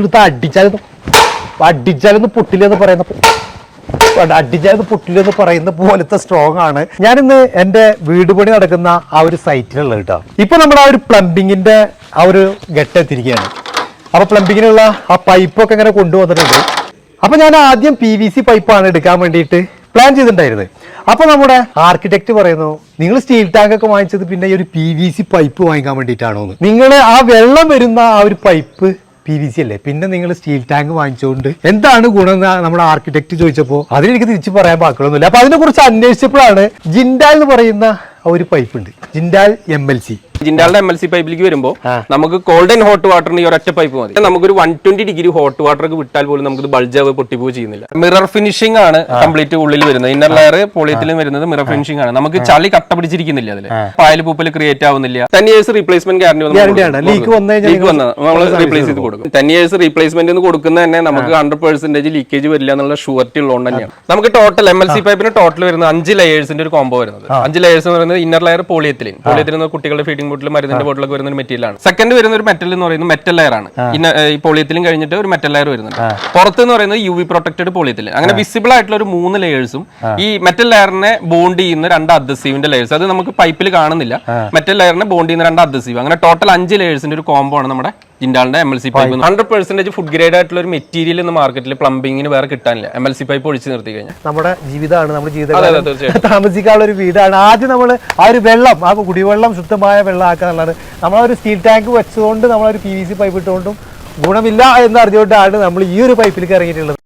എടുത്ത് അടിച്ചാലൊന്നും പൊട്ടില്ലെന്ന് പറയുന്ന പോലത്തെ സ്ട്രോങ് ആണ്. ഞാനിന്ന് എന്റെ വീട് പണി നടക്കുന്ന ആ ഒരു സൈറ്റിലുള്ള കേട്ടോ. ഇപ്പൊ നമ്മുടെ ആ ഒരു പ്ലംബിങ്ങിന്റെ ആ ഒരു ഘട്ടെത്തിരിക്കുകയാണ്. അപ്പൊ പ്ലംബിങ്ങിനുള്ള ആ പൈപ്പൊക്കെ ഇങ്ങനെ കൊണ്ടുവന്നിട്ടുണ്ട്. അപ്പൊ ഞാൻ ആദ്യം PVC പൈപ്പാണ് എടുക്കാൻ വേണ്ടിയിട്ട് പ്ലാൻ ചെയ്തിട്ടുണ്ടായിരുന്നത്. അപ്പൊ നമ്മുടെ ആർക്കിടെക്ട് പറയുന്നു, നിങ്ങൾ സ്റ്റീൽ ടാങ്ക് ഒക്കെ വാങ്ങിച്ചത് പിന്നെ ഈ ഒരു PVC പൈപ്പ് വാങ്ങിക്കാൻ വേണ്ടിയിട്ടാണോ? നിങ്ങൾ ആ വെള്ളം വരുന്ന ആ ഒരു പൈപ്പ് PVC അല്ലേ, പിന്നെ നിങ്ങൾ സ്റ്റീൽ ടാങ്ക് വാങ്ങിച്ചുകൊണ്ട് എന്താണ് ഗുണം നമ്മുടെ ആർക്കിടെക്ട് ചോദിച്ചപ്പോൾ അതിനെനിക്ക് തിരിച്ചു പറയാൻ ബാക്കിയൊന്നുമില്ല. അപ്പൊ അതിനെ കുറിച്ച് അന്വേഷിച്ചപ്പോഴാണ് ജിൻഡാൽ എന്ന് പറയുന്ന ഒരു പൈപ്പ് ഉണ്ട്, ജിൻഡാൽ MLC. ജിൻഡാലിന്റെ MLC പൈപ്പിലേക്ക് വരുമ്പോൾ നമുക്ക് കോൾഡ് ആൻഡ് ഹോട്ട് വാട്ടറിന് ഈ ഒരൊറ്റ പൈപ്പ് മതി. നമുക്കൊരു 120 ഡിഗ്രി ഹോട്ട് വാട്ടർ ഒക്കെ വിട്ടാൽ പോലും നമുക്ക് ബൾജാവ് പൊട്ടിപ്പോ ചെയ്യുന്നില്ല. മിറർ ഫിനിഷിംഗ് ആണ് കംപ്ലീറ്റ് ഉള്ളിൽ വരുന്നത്. ഇന്നർ ലെയർ പോളിയത്തിലും വരുന്നത് മിറർ ഫിനിഷിംഗ് ആണ്. നമുക്ക് ചളി കട്ട പിടിച്ചിരിക്കുന്നില്ല, അതിൽ പായൽ പൂപ്പൽ ക്രിയേറ്റ് ആവുന്നില്ല. 10 years റീപ്ലേസ്മെന്റ് ഗ്യാരണ്ടി ലീക്ക് വന്നത് നമ്മൾ റീപ്ലേസ് ചെയ്ത് കൊടുക്കും. 10 years റീപ്ലേസ്മെന്റ് കൊടുക്കുന്ന തന്നെ നമുക്ക് 100% ലീക്കേജ് വരില്ല എന്നുള്ള ഷുവർട്ടി ഉള്ളതുകൊണ്ട് തന്നെയാണ്. നമുക്ക് ടോട്ടൽ MLC പൈപ്പിന് ടോട്ടൽ വരുന്നത് 5 ലേയേഴ്സിന്റെ ഒരു കോംബോ വരുന്നത്. 5 ലേയേഴ്സ് എന്ന് പറയുന്നത് ഇന്നർ ലെയർ പോളിയത്തിലിൻ കുട്ടികളുടെ ഫീഡിംഗ് ബോട്ടിൽ മരുന്നിന്റെ ബോട്ടിലൊക്കെ വരുന്ന ഒരു മെറ്റീരിയൽ ആണ്. സെക്കൻഡ് വരുന്ന ഒരു മെറ്റൽ എന്ന് പറയുന്നത് മെറ്റൽ ലെയർ ആണ്. ഈ പോളിയത്തിലും കഴിഞ്ഞിട്ട് ഒരു മെറ്റൽ ലെയർ വരുന്നുണ്ട്. പുറത്ത് എന്ന് പറയുന്നത് UV പ്രൊട്ടക്റ്റഡ് പോളിയത്തിലിൻ. അങ്ങനെ വിസിബിൾ ആയിട്ടുള്ള ഒരു 3 ലേയേഴ്സും ഈ മെറ്റൽ ലെയറിനെ ബോണ്ട് ചെയ്യുന്ന 2 അഡ്ഹസീവിന്റെ ലേയേഴ്സ്, അത് നമുക്ക് പൈപ്പിൽ കാണുന്നില്ല. മെറ്റൽ ലെയറിനെ ബോണ്ട് ചെയ്യുന്ന 2 അഡ്ഹസീവ്, അങ്ങനെ ടോട്ടൽ 5 ലേയേഴ്സിന്റെ ഒരു കോംബോ ആണ് നമ്മുടെ ജിൻഡാലിന്റെ MLC പൈപ്പ്. 100% ഫുഡ് ഗ്രേഡ് ആയിട്ടുള്ള ഒരു മെറ്റീരിയൽ ഇന്ന് മാർക്കറ്റിൽ പ്ലംബിങ്ങിന് വേറെ കിട്ടാനില്ല. MLC പൈപ്പ് ഒഴിച്ചു നിർത്തി കഴിഞ്ഞാൽ നമ്മുടെ ജീവിതമാണ്, നമ്മുടെ ജീവിതം താമസിക്കാനുള്ള ഒരു വീടാണ്. ആദ്യം നമ്മൾ ആ ഒരു വെള്ളം, ആ കുടിവെള്ളം ശുദ്ധമായ വെള്ളം ആക്കുക എന്നുള്ളത്. നമ്മളൊരു സ്റ്റീൽ ടാങ്ക് വെച്ചുകൊണ്ട് നമ്മളൊരു PVC പൈപ്പ് ഇട്ടുകൊണ്ടും ഗുണമില്ല എന്ന് അറിഞ്ഞുകൊണ്ടാണ് നമ്മൾ ഈ ഒരു പൈപ്പിലേക്ക് ഇറങ്ങിയിട്ടുള്ളത്.